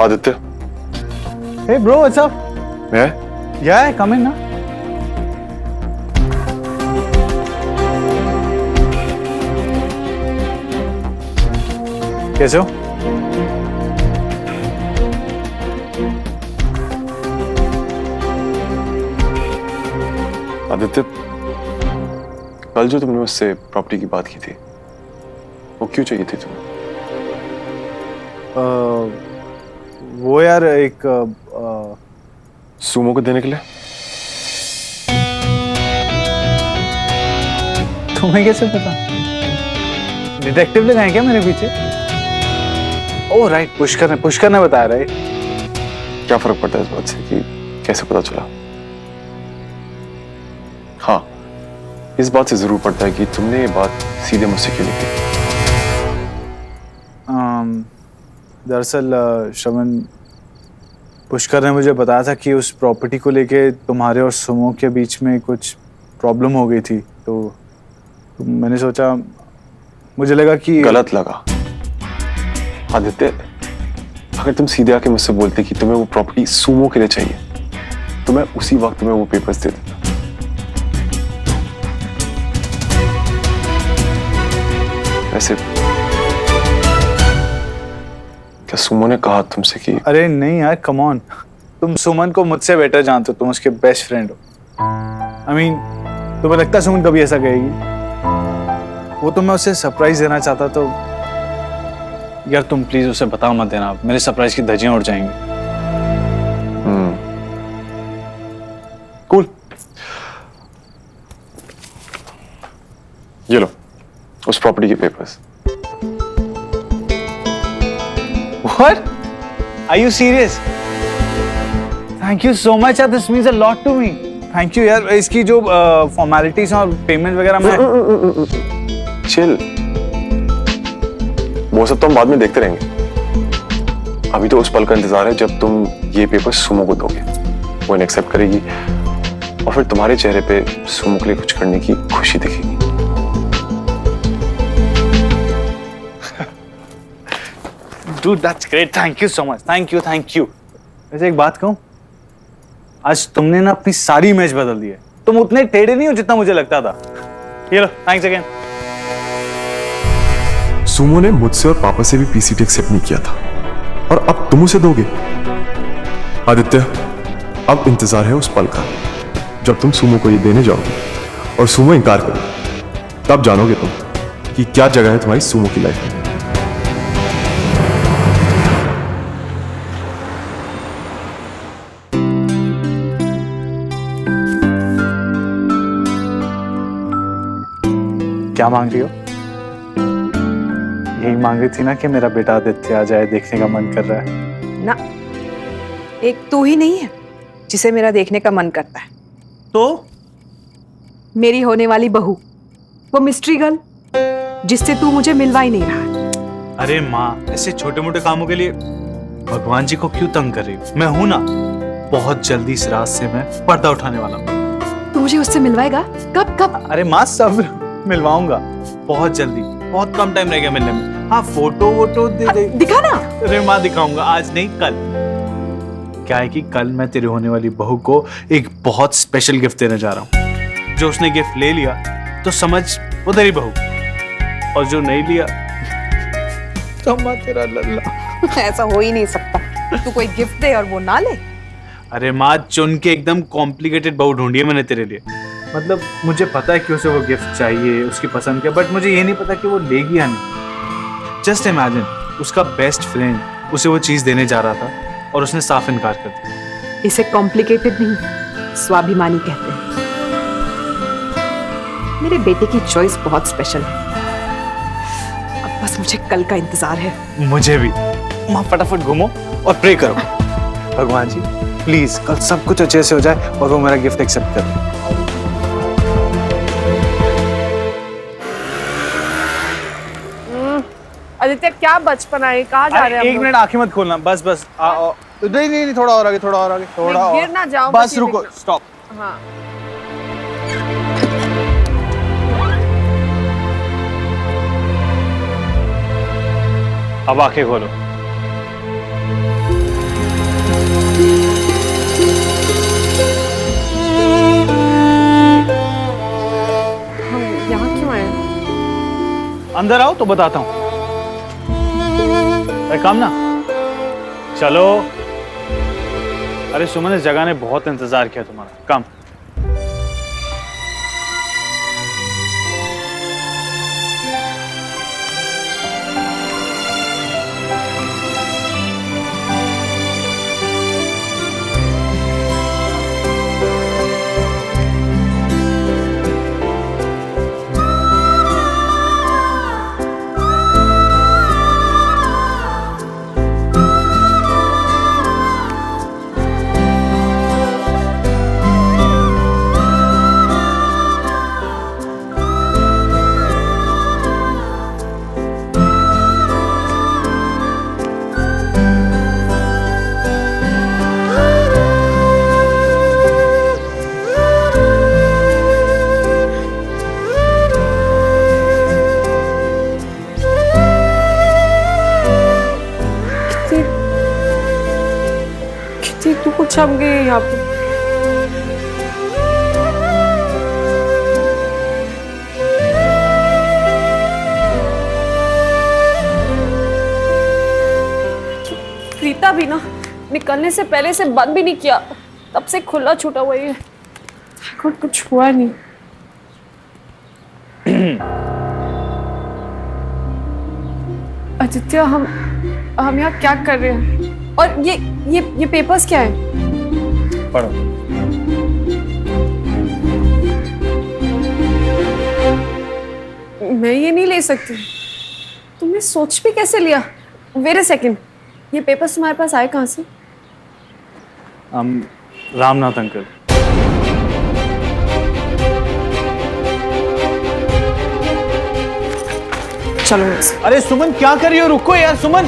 Aditya. Hey bro, what's up? Yeah? Yeah, come in ना. कैसे हो? आदित्य, कल जो तुमने मुझसे प्रॉपर्टी की बात की थी, वो क्यों चाहिए थी तुम्हें? वो यार एक सुमो को देने के लिए? तुम्हें कैसे पता? डिटेक्टिव लोग हैं क्या मेरे पीछे? ओह राइट, पुष्कर ने बताया राइट? क्या फर्क पड़ता है इस बात से कि कैसे पता चला? हाँ, इस बात से जरूर पड़ता है कि तुमने ये बात सीधे मुझसे क्यों नहीं की? दरअसल श्रवण, पुष्कर ने मुझे बताया था कि उस प्रॉपर्टी को लेके तुम्हारे और सुमो के बीच में कुछ प्रॉब्लम हो गई थी, तो मैंने सोचा, मुझे लगा कि गलत लगा। आदित्य, अगर तुम सीधे आके मुझसे बोलते कि तुम्हें वो प्रॉपर्टी सुमो के लिए चाहिए, तो मैं उसी वक्त तुम्हें वो पेपर्स दे देता। वैसे क्या सुमो ने कहा तुमसे कि? अरे नहीं यार, कम ऑन, तुम सुमन को मुझसे बेटर जानते हो, तुम उसके बेस्ट फ्रेंड हो। आई मीन, तुम्हें लगता है सुमन कभी ऐसा कहेगी? वो तो मैं उसे सरप्राइज देना चाहता, तो यार तुम प्लीज उसे बता मत देना, मेरे सरप्राइज की धज्जियां उड़ जाएंगी। कूल। ये लो उस प्रॉपर्टी के papers. What? Are you serious? Thank you so much, this means a lot to me. Thank you यार, इसकी जो फॉर्मेलिटीज और पेमेंट वगैरह मैं चिल, वो सब तो हम बाद में देखते रहेंगे। अभी तो उस पल का इंतजार है जब तुम ये पेपर सुमो को दोगे, वो इन्हें एक्सेप्ट करेगी और फिर तुम्हारे चेहरे पे सुमो के लिए कुछ करने की खुशी दिखेगी। Dude, that's great. Thank you so much. Thank you. वैसे एक बात कहूं, आज तुमने ना अपनी सारी इमेज बदल दी है। तुम उतने टेढ़े नहीं हो जितना मुझे लगता था। ये लो, थैंक्स अगेन। सुमो ने मुझसे और पापा से भी पीसीटी एक्सेप्ट नहीं किया था और अब तुम उसे दोगे? आदित्य, अब इंतजार है उस पल का जब तुम सुमो को ये देने जाओगे और सुमो इनकार करोगे, तब जानोगे तुम कि क्या जगह है तुम्हारी सुमो की लाइफ में। क्या मांग रही हो? यही मांग रही थी ना कि मेरा बेटा आदित्य आ जाए, देखने का मन कर रहा है ना। एक तू ही नहीं है जिसे मेरा देखने का मन करता है, तो मेरी होने वाली बहू, वो मिस्ट्री गर्ल जिससे तू मुझे मिलवा ही नहीं रहा। अरे माँ, ऐसे छोटे मोटे कामों के लिए भगवान जी को क्यों तंग कर रही हो? मैं हूं ना, बहुत जल्दी इस रात से मैं पर्दा उठाने वाला हूँ। तू मुझे उससे मिलवाएगा? कब? अरे माँ, सब मिलवाऊंगा बहुत जल्दी, बहुत कम टाइम रह गया मिलने में। हाँ, फोटो दे दिखा ना। अरे माँ, दिखाऊंगा, आज नहीं कल। क्या है कि कल मैं तेरे होने वाली बहू को एक बहुत स्पेशल गिफ्ट देने जा रहा हूँ। जो उसने गिफ्ट ले लिया तो समझ वो तेरी बहू, और जो नहीं लिया तो माँ तेरा लल्ला। ऐसा हो ही नहीं सकता, तू कोई गिफ्ट दे और वो ना ले। अरे माँ, चुन के एकदम कॉम्प्लिकेटेड बहू ढूंढी है मैंने तेरे लिए। मतलब मुझे पता है कि उसे वो गिफ्ट चाहिए, उसकी पसंद का, बट मुझे ये नहीं पता कि वो लेगी या नहीं। जस्ट इमेजिन, उसका बेस्ट फ्रेंड उसे वो चीज देने जा रहा था और उसने साफ इनकार कर दिया। इसे कॉम्प्लिकेटेड नहीं, स्वाभिमानी कहते हैं। मेरे बेटे की चॉइस बहुत स्पेशल है। अब बस मुझे कल का इंतजार है। मुझे भी। माँ, फटाफट घूमो और प्रे करो, भगवान जी प्लीज कल सब कुछ अच्छे से हो जाए और वो मेरा गिफ्ट एक्सेप्ट करे। आदित्य, क्या बचपन है, कहाँ जा रहे हैं? एक मिनट, आंखें मत खोलना, बस नहीं, थोड़ा और आगे, थोड़ा और। गिर ना जाओ, बस रुको, स्टॉप। हाँ। अब आंखें खोलो। अंदर आओ तो बताता हूँ। अरे काम ना, चलो। अरे सुमन, इस जगह ने बहुत इंतजार किया तुम्हारा। काम। कितनी दूर हम गए यहाँ पे। प्रीता भी ना निकलने से पहले से बंद भी नहीं किया, तब से खुला छूटा हुआ है। कुछ हुआ नहीं। आदित्य, हम यहाँ क्या कर रहे हैं? और ये पेपर्स क्या है? पढ़ो। मैं ये नहीं ले सकती। तुमने सोच भी कैसे लिया? वेट अ सेकंड, ये पेपर्स तुम्हारे पास आए कहाँ से? रामनाथ अंकल। चलो। अरे सुमन, क्या कर रही हो? रुको यार सुमन,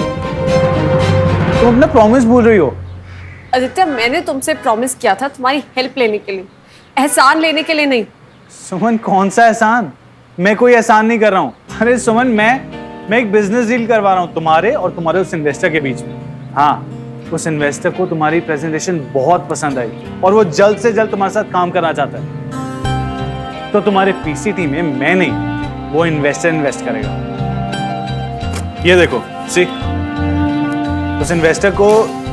तुम अपना प्रॉमिस भूल रही हो। आदित्य, मैंने तुमसे प्रॉमिस किया था तुम्हारी हेल्प लेने के लिए, एहसान लेने के लिए नहीं। सुमन, कौन सा एहसान? मैं कोई एहसान नहीं कर रहा हूँ। अरे सुमन, मैं एक बिजनेस डील करवा रहा हूँ तुम्हारे और तुम्हारे उस इन्वेस्टर के बीच में। हाँ, उस इन्वेस्टर को तुम्हारी प्रेजेंटेशन बहुत पसंद आई और वो जल्द से जल्द तुम्हारे साथ काम करना चाहता है। तो तुम्हारे पीसीटी में मैं नहीं, वो इन्वेस्टर इन्वेस्ट करेगा। ये देखो, सी, उस इन्वेस्टर को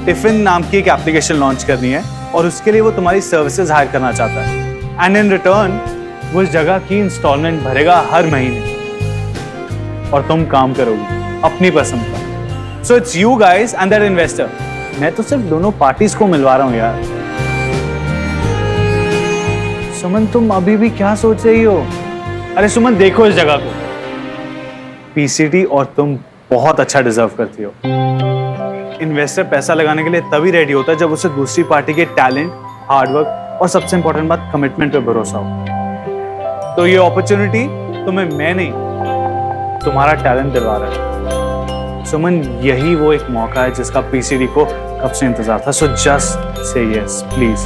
टिफिन नाम की एक एप्लीकेशन लॉन्च करनी है और उसके लिए वो तुम्हारी सर्विसेज हायर करना चाहता है। एंड इन रिटर्न वो इस जगह की इंस्टॉलमेंट भरेगा हर महीने और तुम काम करोगी अपनी पसंद का। So it's you guys and that investor. मैं तो सिर्फ दोनों पार्टीज को मिलवा रहा हूं यार। सुमन, तुम अभी भी क्या सोच रही हो? अरे सुमन, देखो इस जगह को। पीसीटी और तुम बहुत अच्छा डिजर्व करती हो। इन्वेस्टर पैसा लगाने के लिए तभी रेडी होता है जब उसे दूसरी पार्टी के टैलेंट, हार्डवर्क और सबसे इंपॉर्टेंट बात कमिटमेंट पे भरोसा हो। तो ये अपॉर्चुनिटी तुम्हें मैं नहीं, तुम्हारा टैलेंट दिलवा रहा है। सुमन, यही वो एक मौका है जिसका पीसीडी को कब से इंतजार था। So just say yes please.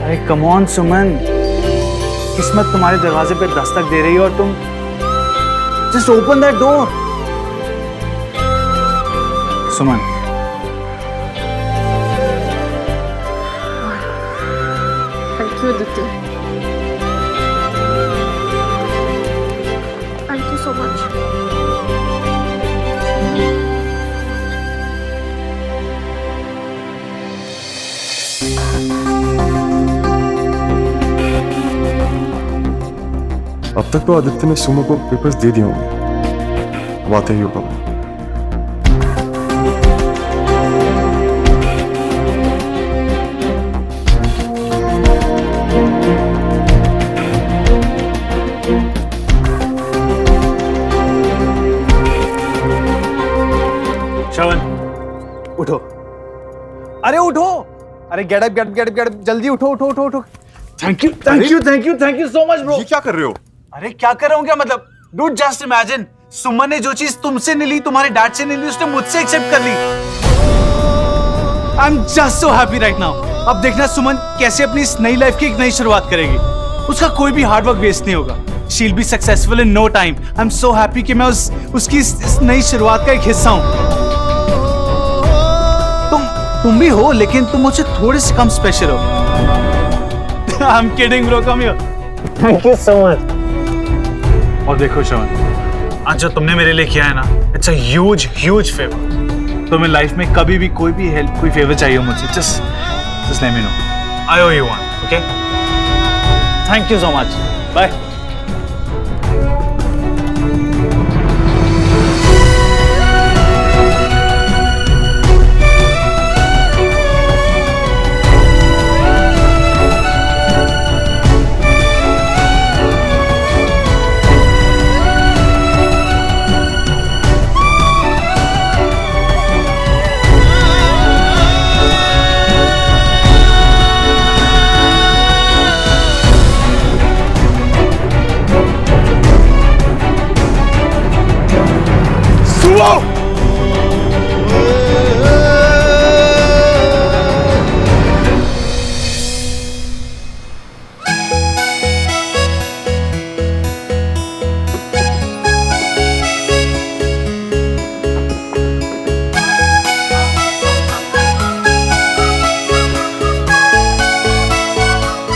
अरे कम ऑन सुमन, किस्मत तुम्हारे दरवाजे पे दस्तक दे रही है और तुम just open that door. Suman, thank you Aditya, thank you so much. अब तक तो आदित्य ने सुमो को पेपर्स दे दिए होंगे, अब आते ही होगा। श्रवण, उठो। अरे उठो, अरे get up get get get, जल्दी उठो उठो उठो उठो। Thank you thank you thank you thank you so much bro. ये क्या कर रहे हो? अरे क्या कर रहा हूँ क्या मतलब? डूड जस्ट इमेजिन, सुमन ने जो चीज तुमसे नहीं ली, तुम्हारे डैड से नहीं ली, उसने मुझसे एक्सेप्ट कर ली। I am just so happy right now. अब देखना सुमन कैसे अपनी इस नई लाइफ की एक नई शुरुआत करेगी। उसका कोई भी हार्डवर्क वेस्ट नहीं होगा। She will be successful in no time. I am so happy कि मैं उसकी इस नई शुरुआत का एक हिस्सा हूँ। तुम भी हो, लेकिन तुम मुझसे थोड़े से कम स्पेशल हो। I am kidding bro, come here. Thank you so much. और देखो श्रवण, आज जो तुमने मेरे लिए किया है ना, इट्स अ ह्यूज फेवर। तुम्हें लाइफ में कभी भी कोई भी हेल्प, कोई फेवर चाहिए हो मुझसे, just let me know, I owe you one, okay? Thank you so much, bye.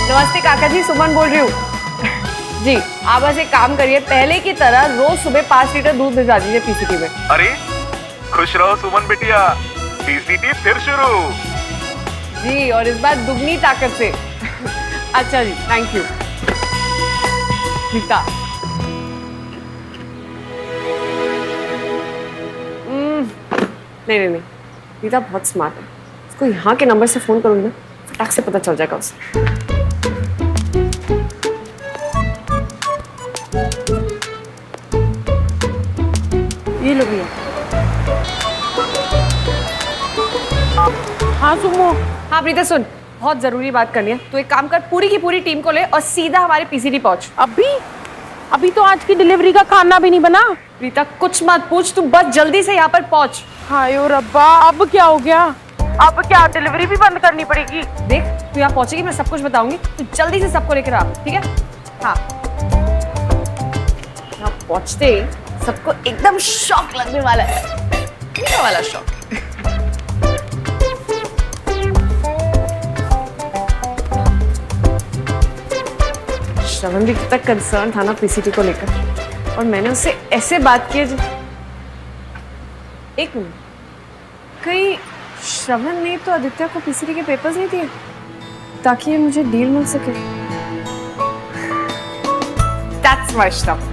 नमस्ते काका जी, सुमन बोल रही हूँ। जी, आप बस एक काम करिए, पहले की तरह रोज सुबह 5 लीटर दूध भिजवा दीजिए पीसीटी में। अरे खुश रहो सुमन बिटिया, पीसीटी फिर शुरू। जी, और इस बार दुगनी ताकत से। अच्छा जी, थैंक यू। रीता, नहीं, रीता बहुत स्मार्ट है। इसको यहाँ के नंबर से फोन करूंगी ना, फटाक से पता चल जाएगा उसे। ये लो भैया। हाँ सुमो। हाँ प्रीता सुन, बहुत जरूरी बात करनी है। तो एक काम कर, पूरी की पूरी टीम को ले और सीधा हमारे पीसीटी पहुंच। अभी तो आज की डिलीवरी का खाना भी नहीं बना। प्रीता कुछ मत पूछ, तू बस जल्दी से यहाँ पर पहुंच। हाय ओ रब्बा, अब क्या हो गया? अब क्या डिलीवरी भी बंद करनी पड़ेगी? देख, तू यहाँ पहुंचेगी, मैं सब कुछ बताऊंगी, तू जल्दी से सबको लेकर आ, ठीक है? हाँ, यहाँ पहुंचते ही सबको एकदम शॉक लगने वाला है, ये वाला शॉक। श्रवण भी कितना कंसर्न था ना पीसीटी को लेकर, और मैंने उससे ऐसे बात की। एक मिनट, कहीं श्रवण ने तो आदित्य को पीसीटी के पेपर्स नहीं दिए ताकि ये मुझे डील मिल सके? That's my stuff.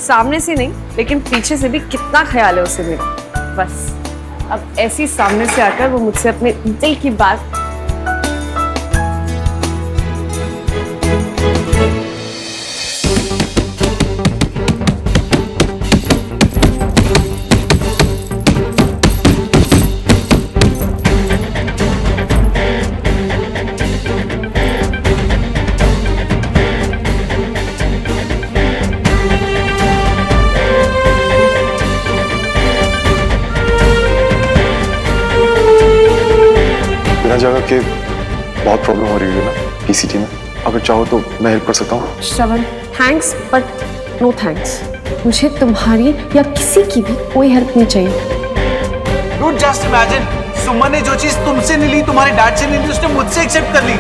सामने से नहीं, लेकिन पीछे से भी कितना ख्याल है उसे मेरा। बस अब ऐसी सामने से आकर वो मुझसे अपने दिल की बात। जगह के बहुत प्रॉब्लम हो रही है ना पीसीटी में, अगर चाहो तो मैं हेल्प कर सकता हूँ। श्रवण, थैंक्स बट नो थैंक्स। मुझे तुम्हारी या किसी की भी कोई हेल्प नहीं चाहिए। डोंट जस्ट इमेजिन, सुमन ने जो चीज तुमसे नहीं ली, तुम्हारे डैड से नहीं ली, उसने मुझसे एक्सेप्ट कर ली।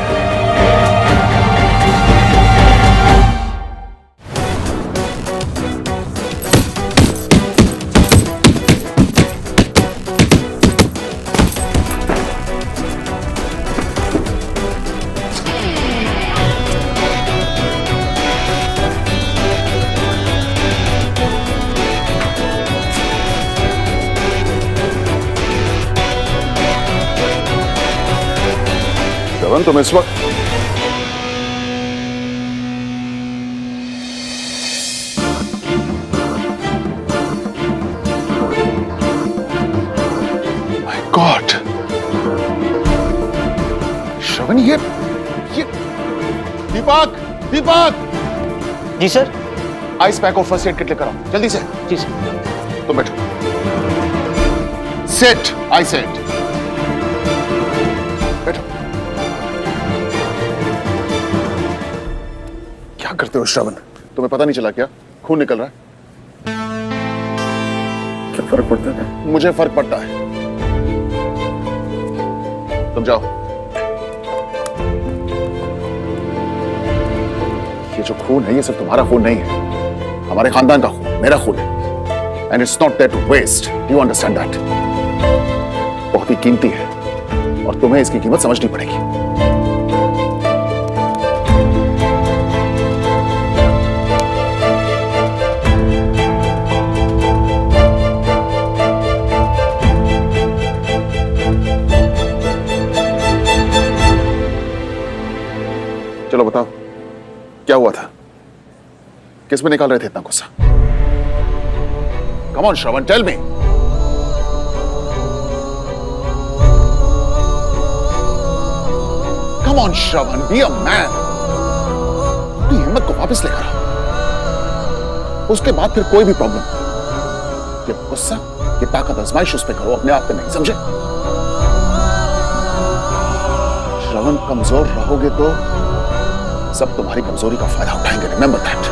तुम इस वक्त माय गॉड श्रवण, ये Deepak ji sir. Ice pack और फर्स्ट एड किट लेकर आओ जल्दी से। जी सर। तुम बैठो। सेट, आई सेट। बैठो। क्या करते हो श्रवण? तुम्हें पता नहीं चला क्या? खून निकल रहा है। क्या फर्क पड़ता है? मुझे फर्क पड़ता है। तुम जाओ। ये जो खून है ये सब तुम्हारा खून नहीं है, हमारे खानदान का खून, मेरा खून है, and it's not there to waste. You understand that? बहुत ही कीमती है और तुम्हें इसकी कीमत समझनी पड़ेगी। चलो बताओ, क्या हुआ था? किस में निकाल रहे थे इतना गुस्सा? Come on Shravan, tell me. Come on Shravan, be a man. अपनी हिम्मत को वापस लेकर आओ। उसके बाद फिर कोई भी प्रॉब्लम, ये गुस्सा, ये ताकत आजमाइश उस पे करो, अपने आप पे नहीं, समझे? श्रवण, कमजोर रहोगे तो सब तुम्हारी कमजोरी का फायदा उठाएंगे। Remember that.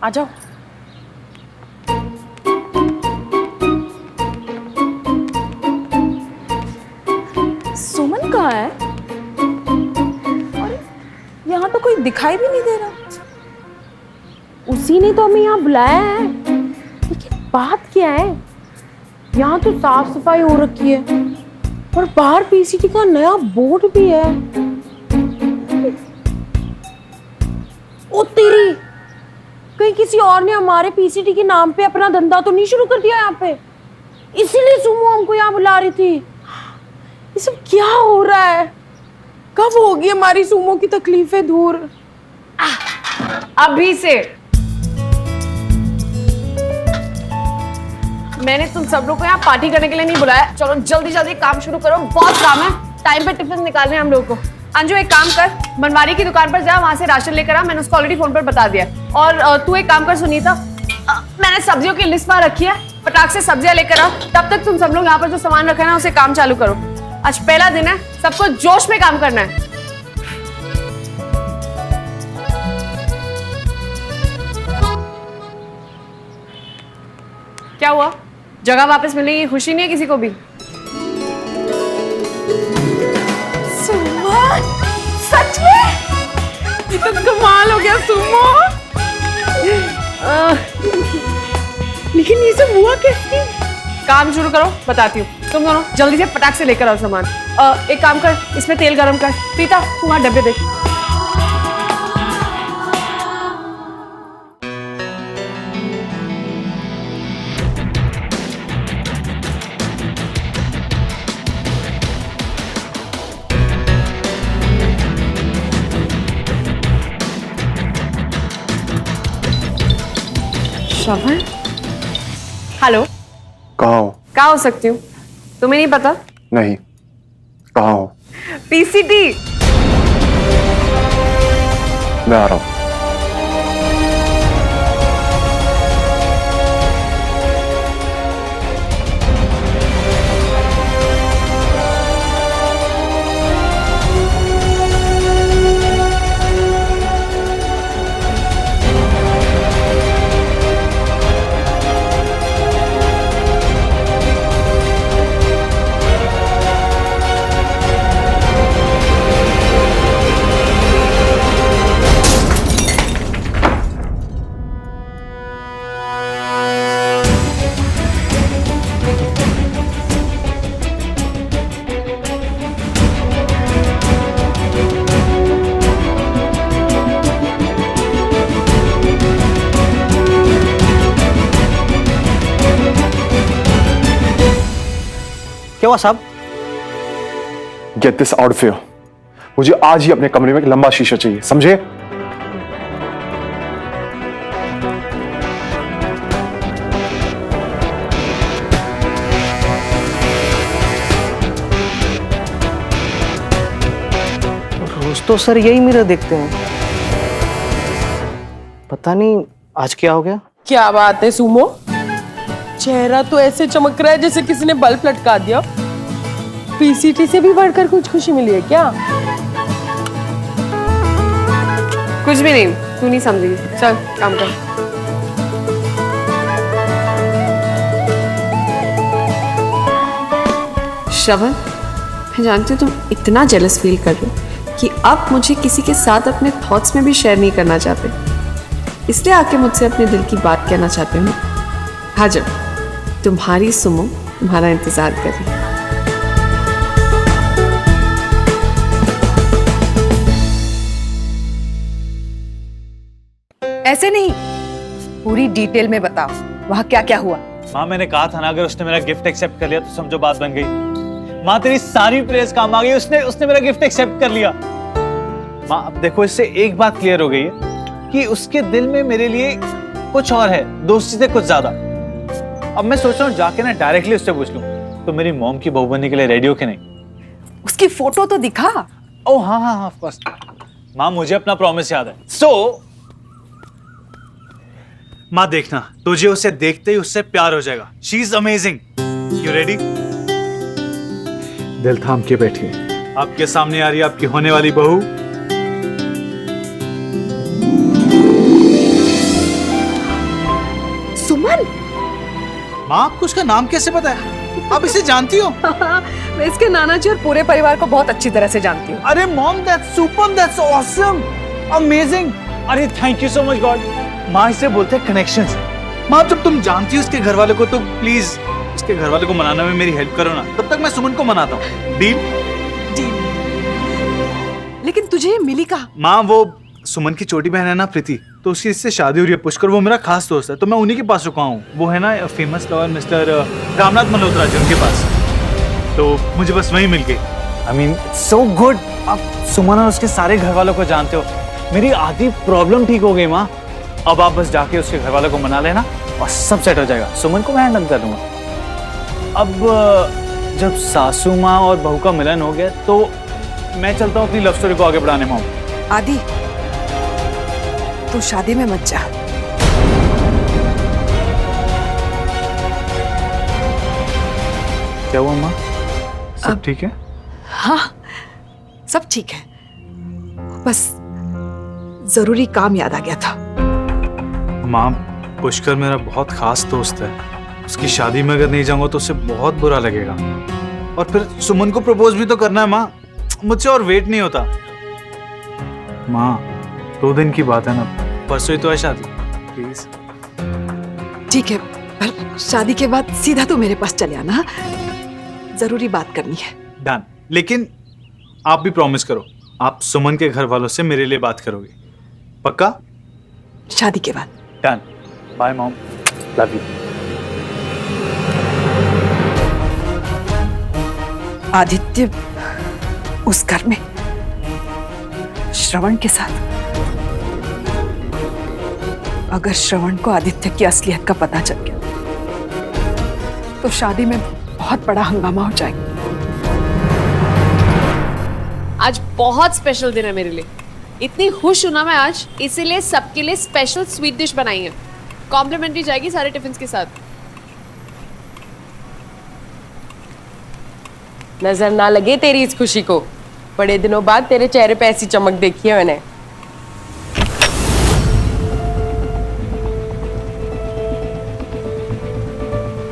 आ जाओ। सुमन कहाँ है? अरे यहाँ तो कोई दिखाई भी नहीं दे रहा। उसी ने तो हमें यहाँ बुलाया है, लेकिन बात क्या है? यहाँ तो साफ सफाई हो रखी है और बाहर पीसीटी का नया बोर्ड भी है। ओ तेरी, कहीं किसी और ने हमारे पीसीटी के नाम पे अपना धंधा तो नहीं शुरू कर दिया यहाँ पे? इसीलिए सुमो हमको यहाँ बुला रही थी। ये सब क्या हो रहा है? कब होगी हमारी सुमो की तकलीफें दूर? अभी से। मैंने तुम सब लोग को यहाँ पार्टी करने के लिए नहीं बुलाया। चलो जल्दी जल्दी काम शुरू करो, बहुत काम है। टाइम पे टिफिन निकालने हैं हम लोगों को। अंजू एक काम कर, बनवारी की दुकान पर जा, वहां से राशन लेकर आ। मैंने उसको ऑलरेडी फोन पर बता दिया। और तू एक काम कर सुनीता, मैंने सब्जियों की लिस्ट वहां रखी है, फटाक से सब्जियां लेकर आ। तब तक तुम सब लोग यहाँ पर जो सामान रखा है ना, उसे काम चालू करो। आज पहला दिन है, सबको जोश में काम करना है। क्या हुआ? जगह वापस मिलने की खुशी नहीं है किसी को भी? सुमन, सच में? ये तो कमाल हो गया सुमो। लेकिन ये सब हुआ कैसे? काम शुरू करो, बताती हूँ। तुम दोनों जल्दी से फटाक से लेकर आओ सामान। एक काम कर, इसमें तेल गरम कर। पीता, तुम्हारे डब्बे देख। श्रवण, हेलो। कहाँ हो? कहाँ हो सकती हूँ? तुम्हें नहीं पता? नहीं, कहाँ हो? पीसीटी। मैं आ रहा हूँ। क्या हुआ साहब? Get this out of here. मुझे आज ही अपने कमरे में एक लंबा शीशा चाहिए, समझे? रोज तो सर यही मिरर देखते हैं, पता नहीं आज क्या हो गया। क्या बात है सुमो, चेहरा तो ऐसे चमक रहा है जैसे किसी ने बल्ब लटका दिया। पीसीटी से भी बढ़कर कुछ खुशी मिली है क्या? कुछ भी नहीं, तू नहीं समझेगी। चल काम कर। श्रवण, मैं जानती हूँ तुम इतना जेलस फील कर रहे हो कि अब मुझे किसी के साथ अपने थॉट्स में भी शेयर नहीं करना चाहते, इसलिए आके मुझसे अपने दिल की बात कहना चाहते हो। हाँ, जब तुम्हारी सुमो तुम्हारा इंतजार कर रही है। ऐसे नहीं, पूरी डिटेल में बताओ वहाँ क्या क्या हुआ। माँ, मैंने कहा था ना, अगर उसने मेरा गिफ्ट एक्सेप्ट कर लिया तो समझो बात बन गई। माँ, तेरी सारी प्रेयर्स काम आ गई, उसने मेरा गिफ्ट एक्सेप्ट कर लिया। माँ, अब देखो, इससे एक बात क्लियर हो गई है कि उसके दिल में मेरे लिए कुछ और है, दोस्ती से कुछ ज्यादा। अब मैं सोच रहा हूँ जाके ना डायरेक्टली उससे पूछ लूं, तो मेरी मॉम की बहू बनने के लिए रेडी हो कि नहीं? उसकी फोटो तो दिखा। ओह हाँ हाँ हाँ, ऑफ कोर्स। माँ, मुझे अपना प्रॉमिस याद है। माँ देखना, तुझे उसे देखते ही उससे प्यार हो जाएगा। She is amazing. You ready? दिल थाम के बैठिए, आपके सामने आ रही है आपकी होने वाली बहू। सुमन। माँ, आपको उसका नाम कैसे पता है? आप इसे जानती हो? मैं इसके नाना जी और पूरे परिवार को बहुत अच्छी तरह से जानती हूँ। अरे mom, that's super, that's awesome, amazing. अरे thank you so much God. माँ, इसे बोलते हैं कनेक्शंस। माँ, जब तुम जानती हो उसके घर वालों को, तो प्लीज उसके घर वालों को मनाने में मेरी हेल्प करो ना। तब तक मैं सुमन को मनाता हूँ। डील? लेकिन तुझे ये मिली कहाँ? माँ, वो सुमन की छोटी बहन है ना प्रीति, तो उसकी इससे शादी हो रही है। पुष्कर वो मेरा खास दोस्त है, तो मैं उन्हीं के पास रुका हूँ। वो है ना famous lawyer mister Ramnath Malhotra ji, उनके पास। तो मुझे बस वहीं मिल गई। I mean so good. आप सुमन और उसके सारे घर वालों को जानते हो। मेरी आधी प्रॉब्लम ठीक हो गई माँ। अब आप बस जाके उसके घर वालों को मना लेना और सब सेट हो जाएगा। सुमन को मैं हैंडल कर दूंगा। अब जब सासू माँ और बहू का मिलन हो गया, तो मैं चलता हूँ अपनी लव स्टोरी को आगे बढ़ाने में। आदि, तू शादी में मत जा। क्या हुआ माँ? सब ठीक है? हाँ, सब ठीक है, बस जरूरी काम याद आ गया था। माँ, पुष्कर मेरा बहुत खास दोस्त है। उसकी शादी में अगर नहीं जाऊंगा तो उसे बहुत बुरा लगेगा। और फिर सुमन को प्रपोज भी तो करना है माँ, मुझसे और वेट नहीं होता। माँ, 2 दिन की बात है ना, परसों ही तो है शादी। प्लीज। ठीक है, पर शादी के बाद सीधा तू मेरे पास चले आना, जरूरी बात करनी है। डन। लेकिन आप भी प्रॉमिस करो, आप सुमन के घर वालों से मेरे लिए बात करोगे? पक्का? शादी के बाद। Done. Bye mom, love you. Aditya उस घर में श्रवण के साथ। अगर श्रवण को आदित्य की असलियत का पता चल गया तो शादी में बहुत बड़ा हंगामा हो जाएगा। आज बहुत स्पेशल दिन है मेरे लिए। इतनी खुश हूं ना मैं आज, इसीलिए सबके लिए स्पेशल स्वीट डिश बनाई है। कॉम्प्लीमेंट्री जाएगी सारे टिफिन के साथ। नजर ना लगे तेरी इस खुशी को। बड़े दिनों बाद तेरे चेहरे पे ऐसी चमक देखी है मैंने।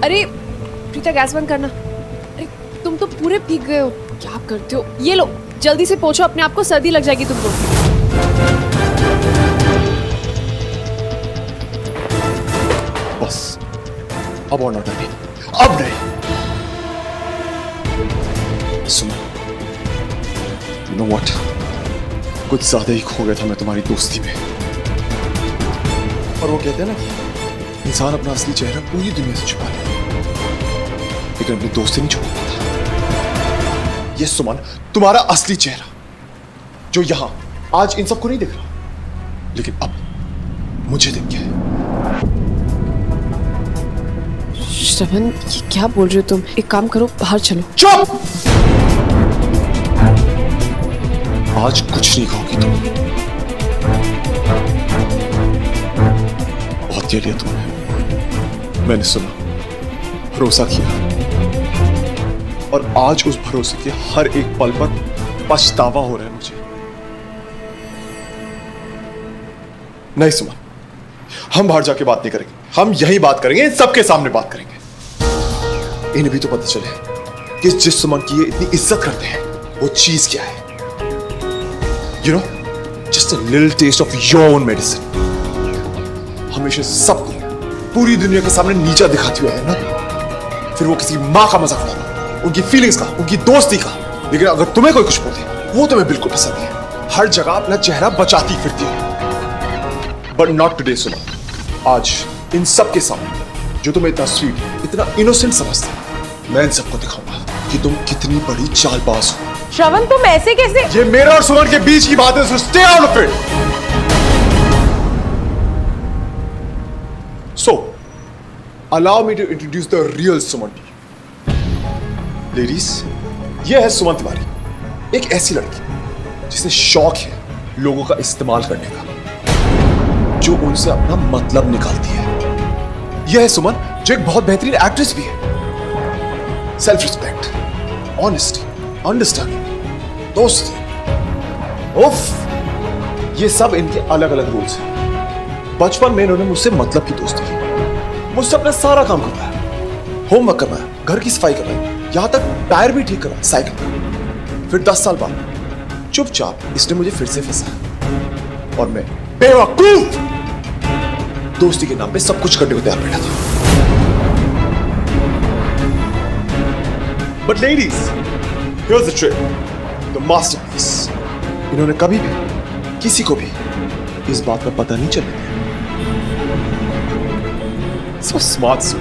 अरे प्रीता, गैस बंद करना। अरे तुम तो पूरे भीग गए हो, क्या करते हो? ये लो, जल्दी से पोंछो अपने आप को, सर्दी लग जाएगी तुमको। बस, अब और नौटंकी, अब नहीं। सुनो, you know what? कुछ ज्यादा ही खो गया था मैं तुम्हारी दोस्ती में। और वो कहते हैं ना, इंसान अपना असली चेहरा पूरी दुनिया से छुपा ले, लेकिन अपनी दोस्ती नहीं छुपा पाता। ये सुमन तुम्हारा असली चेहरा, जो यहां आज इन सबको नहीं दिख रहा, लेकिन अब मुझे दिख गया है। श्रवण, ये क्या बोल रहे हो तुम? एक काम करो, बाहर चलो। चुप! आज कुछ नहीं खाओगी तुम। बहुत कह लिया तुमने। मैंने सुना, भरोसा किया, और आज उस भरोसे के हर एक पल पर पछतावा हो रहा है मुझे। नहीं सुमन, हम बाहर जाके बात नहीं करेंगे, हम यही बात करेंगे, इन सबके सामने बात करेंगे। इन्हें भी तो पता चले कि जिस सुमन की ये इतनी इज्जत करते हैं वो चीज क्या है। You know, just a little taste of your own medicine. हमेशा सबको पूरी दुनिया के सामने नीचा दिखाती हुई है ना, फिर वो किसी माँ का मजाक उड़ाना, उनकी फीलिंग्स का, उनकी दोस्ती का। लेकिन अगर तुम्हें कोई कुछ बोले वो तुम्हें बिल्कुल पसंद नहीं है। हर जगह अपना चेहरा बचाती फिरती है। बट नॉट टुडे सुमन। आज इन सब के सामने जो तुम्हें इतना स्वीट, इतना इनोसेंट समझते हैं, मैं इन सबको दिखाऊंगा कि तुम कितनी बड़ी चालबाज हो। श्रवण तुम ऐसे कैसे? ये मेरा और सुमन के बीच की बात है, so stay out of it. So, allow me to introduce the real Suman to you. Ladies, ये है सुमन तिवारी, एक ऐसी लड़की जिसे शौक है लोगों का इस्तेमाल करने का, जो उनसे अपना मतलब निकालती है। यह है सुमन जो एक बहुत बेहतरीन एक्ट्रेस भी है। सेल्फ रिस्पेक्ट, ऑनेस्टी, अंडरस्टैंडिंग, दोस्ती, उफ, ये सब इनके अलग अलग रूल्स हैं। बचपन में इन्होंने मुझसे मतलब की दोस्ती की, मुझसे अपना सारा काम करवाया, होमवर्क करवाया, घर की सफाई करवाई, यहां तक टायर भी ठीक करवाया साइकिल का। फिर 10 साल बाद चुपचाप इसने मुझे फिर से फंसाया और मैं बेवकूफ दोस्ती के नाम पे सब कुछ करने को तैयार बैठा था। But ladies, here's the trick, the masterpiece. इन्होंने कभी भी किसी को भी इस बात का पता नहीं चलने दिया। सो स्मार्ट सो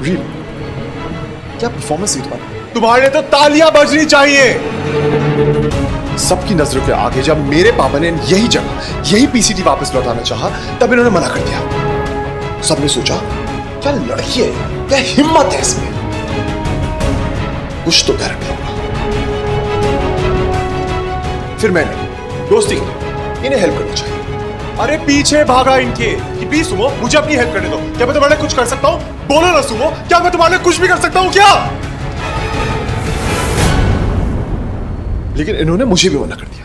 रियली, क्या परफॉर्मेंस हुई तुम्हारे तो तालियां बजनी चाहिए। सबकी नजरों के आगे जब मेरे पापा ने यही जगह, यही पीसीटी वापस लौटाना चाहा, तब इन्होंने मना कर दिया। सबने सोचा क्या लड़की है, क्या हिम्मत है इसमें, कुछ तो गारंटी होगा। फिर मैंने दोस्ती की इन्हें हेल्प करनी चाहिए। अरे पीछे भागा इनके कि प्लीज सुमो मुझे अपनी हेल्प करने दो, क्या मैं तुम्हारे लिए कुछ कर सकता हूं? बोलो ना सुमो, क्या मैं तुम्हारे लिए कुछ भी कर सकता हूं क्या? लेकिन इन्होंने मुझे भी मना कर दिया।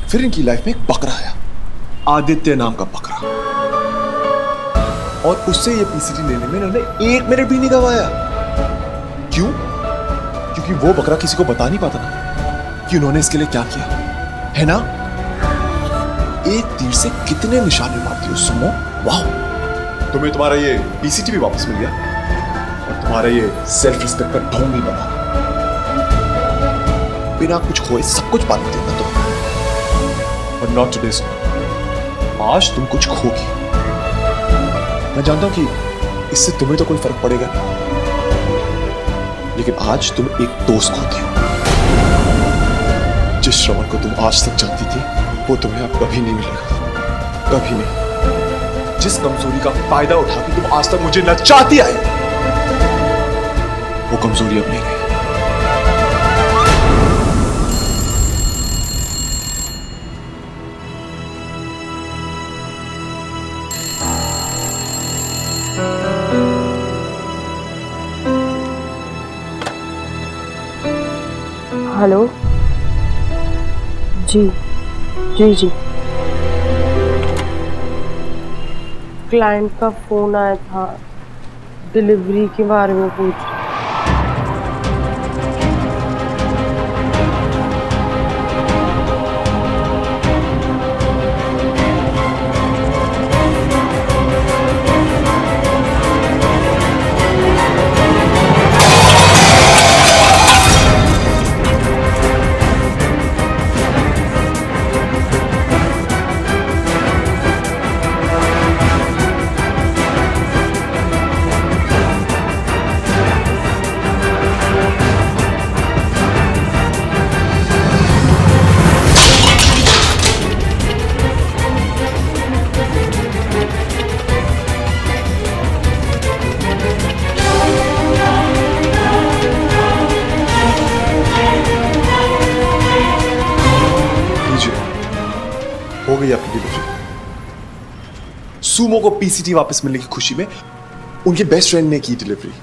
फिर इनकी लाइफ में एक बकरा आया, आदित्य नाम का बकरा, और उससे ये पीसीटी लेने में इन्होंने 1 मिनट भी नहीं गवाया। क्यों? क्योंकि वो बकरा किसी को बता नहीं पाता ना कि उन्होंने इसके लिए क्या किया है ना। एक तीर से कितने निशाने मारती हो सुमो, वाह। तुम्हें तुम्हारा ये पीसीटी भी वापस मिल गया और तुम्हारा ये सेल्फ रिस्पेक्ट का ढोंग भी बना। बिना कुछ खोए सब कुछ पा लेते ना तुम, और नॉट टुडे सुमो। आज तुम कुछ खोगी। मैं जानता हूं कि इससे तुम्हें तो कोई फर्क पड़ेगा नहीं, लेकिन आज तुम एक दोस्त खोती हो। जिस श्रवण को तुम आज तक जानती थी वो तुम्हें अब कभी नहीं मिलेगा, कभी नहीं। जिस कमजोरी का फायदा उठा के तुम आज तक मुझे नचाती आई, वो कमजोरी अब नहीं रही। हेलो जी जी जी, क्लाइंट का फोन आया था, डिलीवरी के बारे में पूछ। हो गई आपकी डिलीवरी। सुमो को पीसीटी वापस मिलने की खुशी में उनके बेस्ट फ्रेंड ने की delivery.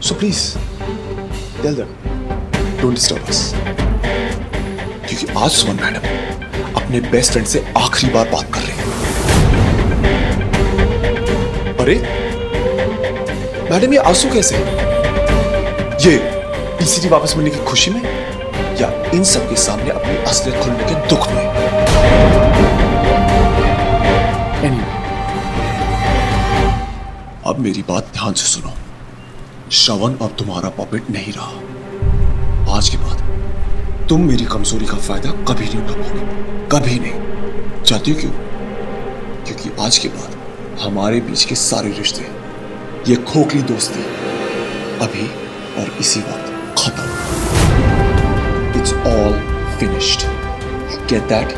So please tell them don't disturb us. क्योंकि आज सुमन मैडम अपने बेस्ट फ्रेंड से आखिरी बार बात कर रही है। अरे मैडम, ये आंसू कैसे? ये पीसीटी वापस मिलने की खुशी में या इन सब के सामने अपनी असलियत खुलने के दुख में? Anyway, अब मेरी बात ध्यान से सुनो। श्रवण अब तुम्हारा पॉपेट नहीं रहा। आज के बाद तुम मेरी कमजोरी का फायदा कभी नहीं उठा पाओगे, कभी नहीं। चाहती हो क्यों? क्योंकि आज के बाद हमारे बीच के सारे रिश्ते, ये खोखली दोस्ती अभी और इसी वक्त खत्म। It's all finished. Get that?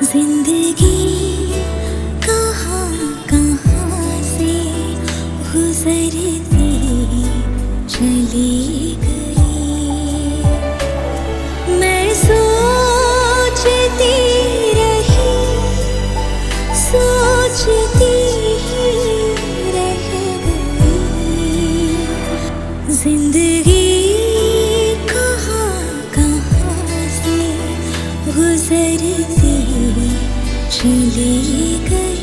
जिंदगी कहाँ कहाँ से गुजरती चली गई। मैं सोचती रही, सोचती ही रह गई। जिंदगी कहाँ कहाँ से गुजरती चली गई।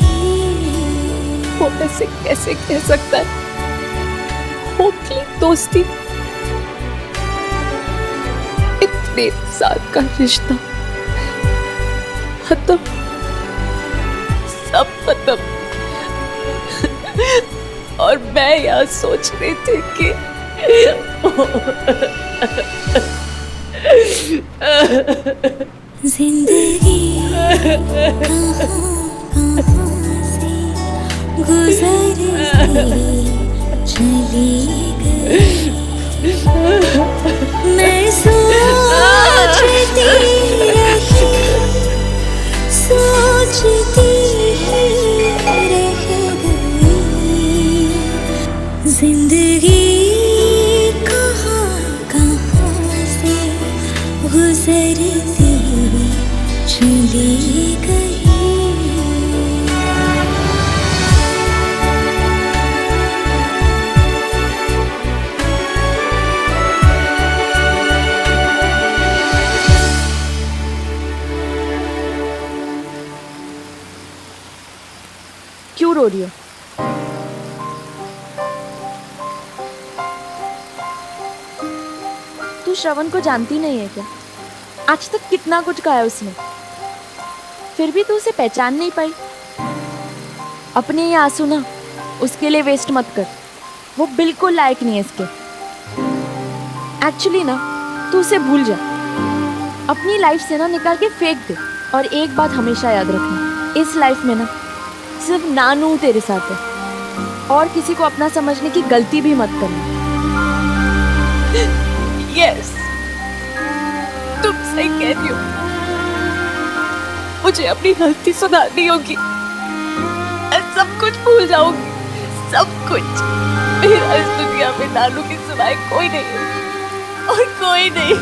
वो ऐसे कैसे कह सकता है? खोखली दोस्ती, इतने साल का रिश्ता खत्म, सब खत्म। और मैं यहाँ सोच रही थी कि जिंदगी कहाँ से गुजरती चली गई। मैं सोचती रही, सोचती ही रह गई। जिंदगी कहाँ कहाँ से गुजरती चली गई। क्यों रो रही हो? तू श्रवण को जानती नहीं है क्या? आज तक कितना कुछ कहा उसने, फिर भी तू उसे पहचान नहीं पाई। अपने ये आंसू ना उसके लिए वेस्ट मत कर, वो बिल्कुल लायक नहीं है इसके। एक्चुअली ना तू उसे भूल जा, अपनी लाइफ से ना निकाल के फेंक दे। और एक बात हमेशा याद रखना, इस लाइफ में ना सिर्फ नानू तेरे साथ है, और किसी को अपना समझने की गलती भी मत करना। यस, तुम सही कह रही हो, मुझे अपनी गलती सुधारनी होगी। मैं सब कुछ भूल जाऊंगी, सब कुछ। मेरा इस दुनिया में नानू के सिवाय कोई नहीं है, और कोई नहीं।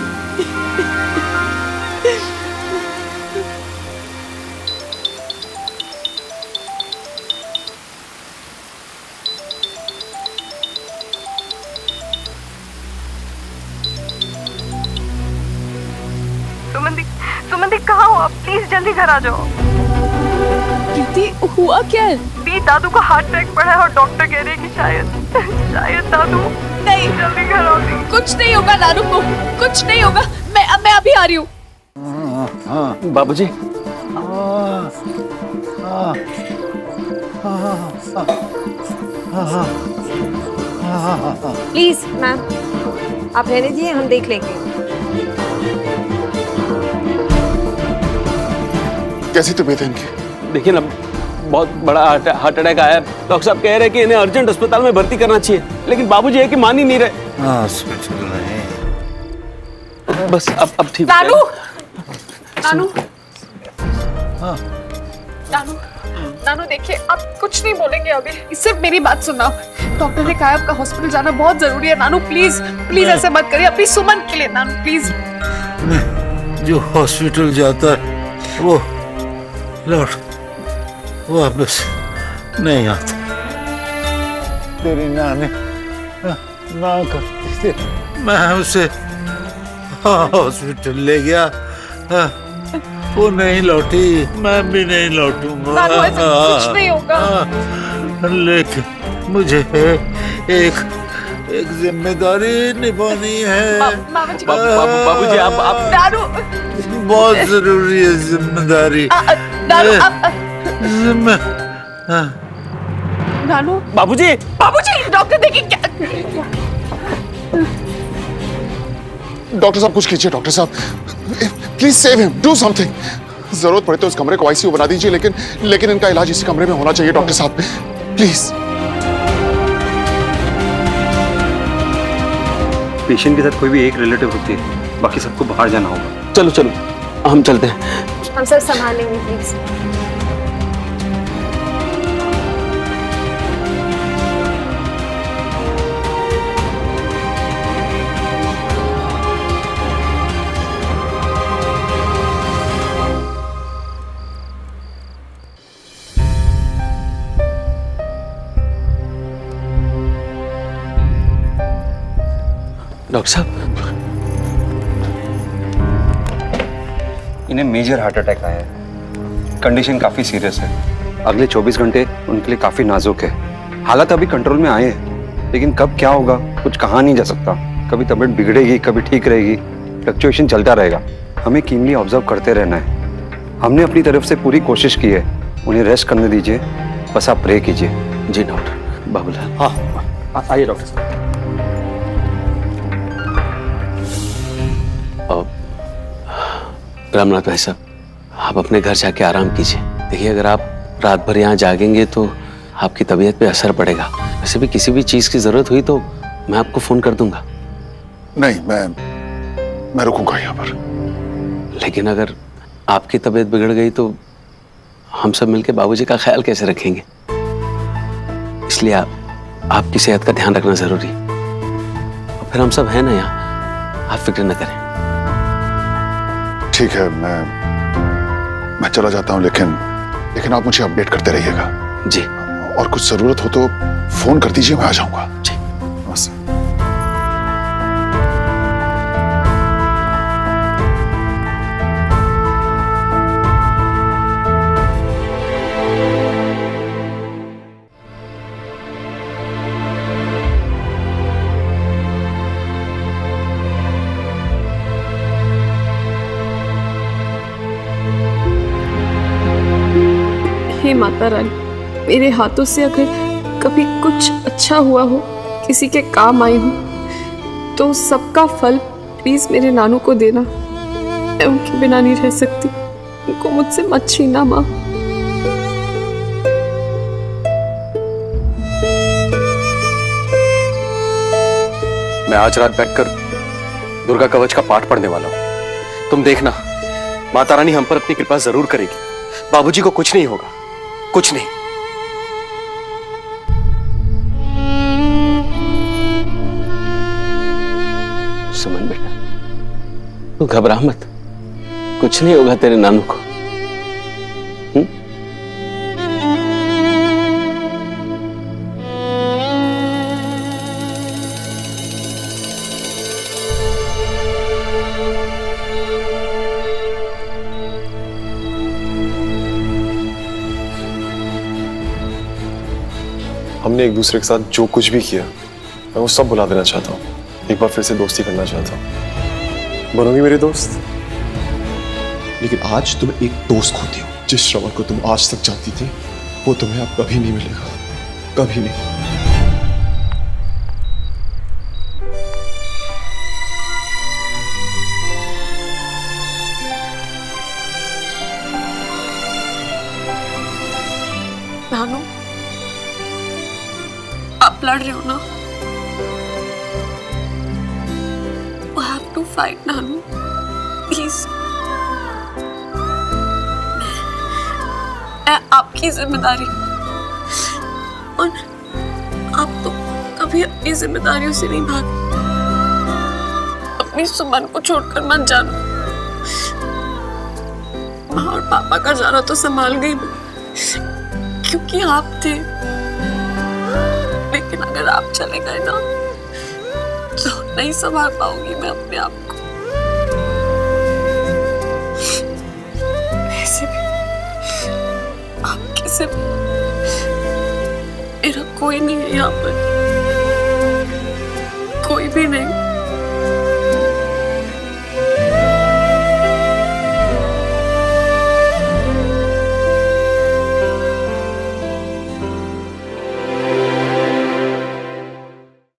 सुमन दी कहाँ हो आप? प्लीज जल्दी घर आ जाओ। प्रीति, हुआ क्या है? अभी दादू को हार्ट अटैक पड़ा है और डॉक्टर कह रहे हैं कि शायद दादू नहीं, जल्दी घर आओ प्लीज। कुछ नहीं होगा नानू को, कुछ नहीं होगा। मैं अभी आ रही हूँ। बाबूजी, प्लीज मैम, आप रहने दीजिए, हम देख लेंगे। कैसी तबीयत है इनकी? देखिए ना, बहुत बड़ा हार्ट अटैक आया है। डॉक्टर साहब कह रहे हैं कि इन्हें अर्जेंट अस्पताल में भर्ती करना चाहिए, लेकिन बाबूजी है कि मान ही नहीं रहे। हॉस्पिटल नहीं। बस अब ठीक नानू, नानू, नानू, नानू देखिए, आप कुछ नहीं बोलेंगे अभी, सिर्फ मेरी बात सुनना। डॉक्टर ने कहा आपका हॉस्पिटल जाना बहुत जरूरी है। नानू प्लीज प्लीज ऐसे मत करिए, अपनी सुमन के लिए नानू प्लीज। जो हॉस्पिटल जाता है वो लौट वापस नहीं आता। तेरी नानी ना करती थी, मैं उसे हॉस्पिटल ले गया, वो नहीं लौटी, मैं भी नहीं लौटूंगा। नानू ऐसा कुछ नहीं होगा। लेकिन मुझे एक जिम्मेदारी निभानी है। बाबूजी, आप नानू, बहुत जरूरी है जिम्मेदारी। नानू, नानू, बाबूजी, बाबूजी, डॉक्टर देखिए क्या। डॉक्टर साहब कुछ कीजिए, डॉक्टर साहब please save him, do something. जरूरत पड़े तो इस कमरे को आईसीयू बना दीजिए, लेकिन इनका इलाज इसी कमरे में होना चाहिए डॉक्टर साहब, प्लीज। पेशेंट के साथ कोई भी एक रिलेटिव होती है, बाकी सबको बाहर जाना होगा। चलो चलो, हम चलते हैं। हम सब संभालेंगे प्लीज। डॉक्टर साहब, इन्हें मेजर हार्ट अटैक आया है। कंडीशन काफी सीरियस है। अगले 24 घंटे उनके लिए काफी नाजुक है। हालात अभी कंट्रोल में आए हैं, लेकिन कब क्या होगा कुछ कहा नहीं जा सकता। कभी तबीयत बिगड़ेगी, कभी ठीक रहेगी, फ्लक्चुएशन चलता रहेगा। हमें कीनली ऑब्जर्व करते रहना है। हमने अपनी तरफ से पूरी कोशिश की है, उन्हें रेस्ट करने दीजिए, बस आप प्रे कीजिए। जी डॉक्टर। बाबूलाल, हाँ आइए डॉक्टर साहब। रामनाथ भाई साहब, आप अपने घर जाके आराम कीजिए। देखिए, अगर आप रात भर यहाँ जागेंगे तो आपकी तबीयत पे असर पड़ेगा। वैसे भी किसी भी चीज की जरूरत हुई तो मैं आपको फोन कर दूंगा। नहीं, मैं रुकूंगा यहाँ पर। लेकिन अगर आपकी तबीयत बिगड़ गई तो हम सब मिलके बाबूजी का ख्याल कैसे रखेंगे? इसलिए आपकी सेहत का ध्यान रखना जरूरी। और फिर हम सब हैं ना यहाँ, आप फिक्र न करें। ठीक है, मैं चला जाता हूँ, लेकिन आप मुझे अपडेट करते रहिएगा। जी। और कुछ जरूरत हो तो फोन कर दीजिए, मैं आ जाऊंगा। जी। बस। हे माता रानी, मेरे हाथों से अगर कभी कुछ अच्छा हुआ हो, किसी के काम आई हो, तो सबका फल प्लीज मेरे नानू को देना। मैं उनके बिना नहीं रह सकती, उनको मुझसे मत छीनना माँ। मैं आज रात बैठकर दुर्गा कवच का पाठ पढ़ने वाला हूँ। तुम देखना, माता रानी हम पर अपनी कृपा जरूर करेगी। बाबूजी को कुछ नहीं होगा, कुछ नहीं। सुमन बेटा, तू घबरा मत, कुछ नहीं होगा तेरे नानू को। हमने एक दूसरे के साथ जो कुछ भी किया मैं वो सब भुला देना चाहता हूँ। एक बार फिर से दोस्ती करना चाहता हूँ। बनोगी मेरी दोस्त? लेकिन आज तुम एक दोस्त खोती हो। जिस श्रवण को तुम आज तक जानती थी वो तुम्हें अब कभी नहीं मिलेगा, कभी नहीं। नानू, आप लड़ रहे हो ना? You have to fight, Nanu, please. मैं आपकी जिम्मेदारी और आप तो कभी अपनी जिम्मेदारियों से नहीं भागे। अपनी सुमन को छोड़कर मत जाना। माँ और पापा का जाना तो संभाल गई मैं, क्योंकि आप थे। लेकिन अगर आप चले गए ना तो नहीं संभाल पाऊंगी मैं अपने आप को। वैसे भी आपके सिर्फ मेरा कोई नहीं है यहाँ पर, कोई भी नहीं।